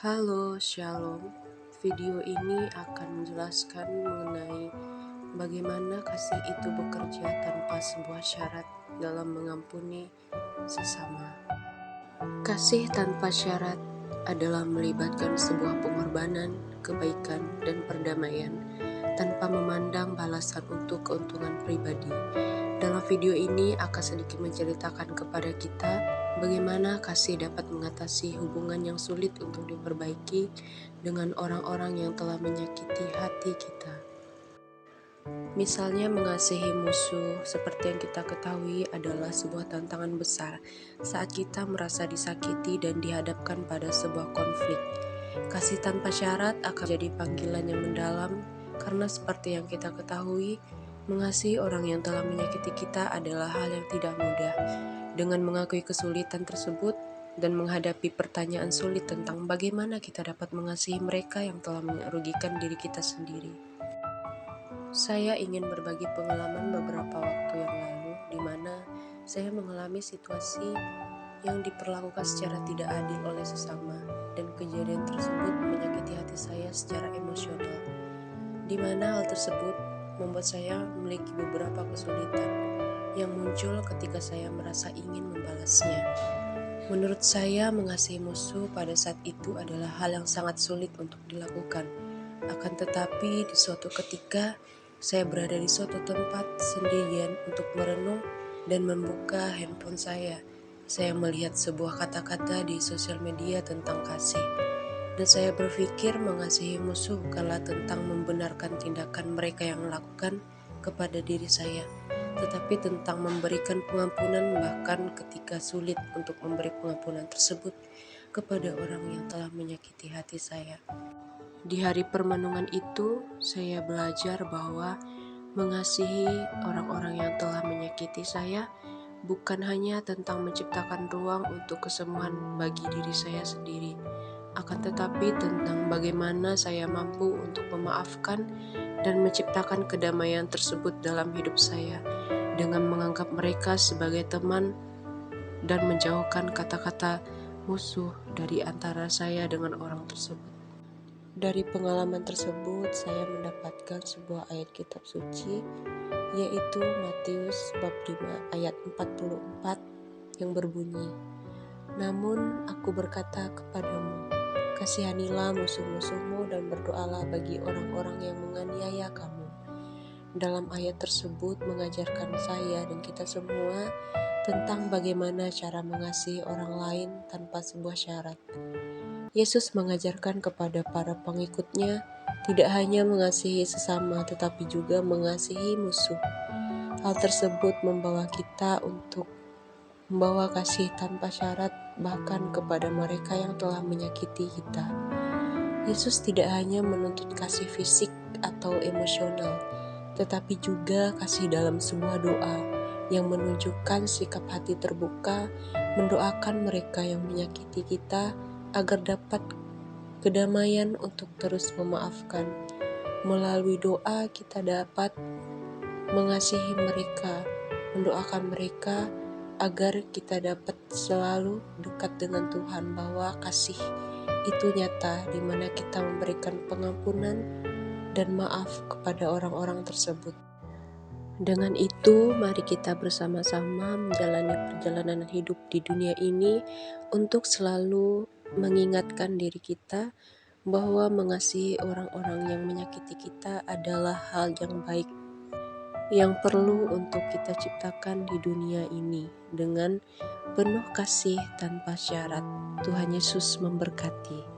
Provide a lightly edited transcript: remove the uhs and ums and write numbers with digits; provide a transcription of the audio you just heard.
Halo, Shalom. Video ini akan menjelaskan mengenai bagaimana kasih itu bekerja tanpa sebuah syarat dalam mengampuni sesama. Kasih tanpa syarat adalah melibatkan sebuah pengorbanan, kebaikan, dan perdamaian tanpa memandang balasan untuk keuntungan pribadi. Dalam video ini akan sedikit menceritakan kepada kita bagaimana kasih dapat mengatasi hubungan yang sulit untuk diperbaiki dengan orang-orang yang telah menyakiti hati kita. Misalnya mengasihi musuh, seperti yang kita ketahui adalah sebuah tantangan besar saat kita merasa disakiti dan dihadapkan pada sebuah konflik. Kasih tanpa syarat akan jadi panggilan yang mendalam karena seperti yang kita ketahui, mengasihi orang yang telah menyakiti kita adalah hal yang tidak mudah. Dengan mengakui kesulitan tersebut dan menghadapi pertanyaan sulit tentang bagaimana kita dapat mengasihi mereka yang telah merugikan diri kita sendiri. Saya ingin berbagi pengalaman beberapa waktu yang lalu di mana saya mengalami situasi yang diperlakukan secara tidak adil oleh sesama, dan kejadian tersebut menyakiti hati saya secara emosional, di mana hal tersebut membuat saya memiliki beberapa kesulitan yang muncul ketika saya merasa ingin membalasnya. Menurut saya, mengasihi musuh pada saat itu adalah hal yang sangat sulit untuk dilakukan. Akan tetapi, di suatu ketika, saya berada di suatu tempat sendirian untuk merenung dan membuka handphone saya. Saya melihat sebuah kata-kata di sosial media tentang kasih. Dan saya berpikir mengasihi musuh bukanlah tentang membenarkan tindakan mereka yang melakukan kepada diri saya, tetapi tentang memberikan pengampunan bahkan ketika sulit untuk memberi pengampunan tersebut kepada orang yang telah menyakiti hati saya. Di hari permenungan itu, saya belajar bahwa mengasihi orang-orang yang telah menyakiti saya bukan hanya tentang menciptakan ruang untuk kesembuhan bagi diri saya sendiri, akan tetapi tentang bagaimana saya mampu untuk memaafkan dan menciptakan kedamaian tersebut dalam hidup saya, dengan menganggap mereka sebagai teman dan menjauhkan kata-kata musuh dari antara saya dengan orang tersebut. Dari pengalaman tersebut, saya mendapatkan sebuah ayat kitab suci, yaitu Matius bab 5 ayat 44 yang berbunyi, "Namun aku berkata kepadamu, kasihanilah musuh-musuhmu dan berdoalah bagi orang-orang yang menganiaya kamu." Dalam ayat tersebut mengajarkan saya dan kita semua tentang bagaimana cara mengasihi orang lain tanpa sebuah syarat. Yesus mengajarkan kepada para pengikutnya tidak hanya mengasihi sesama tetapi juga mengasihi musuh. Hal tersebut membawa kita untuk membawa kasih tanpa syarat bahkan kepada mereka yang telah menyakiti kita. Yesus tidak hanya menuntut kasih fisik atau emosional, tetapi juga kasih dalam sebuah doa yang menunjukkan sikap hati terbuka, mendoakan mereka yang menyakiti kita agar dapat kedamaian untuk terus memaafkan. Melalui doa kita dapat mengasihi mereka, mendoakan mereka agar kita dapat selalu dekat dengan Tuhan, bahwa kasih itu nyata di mana kita memberikan pengampunan dan maaf kepada orang-orang tersebut. Dengan itu, mari kita bersama-sama menjalani perjalanan hidup di dunia ini untuk selalu mengingatkan diri kita bahwa mengasihi orang-orang yang menyakiti kita adalah hal yang baik yang perlu untuk kita ciptakan di dunia ini dengan penuh kasih tanpa syarat. Tuhan Yesus memberkati.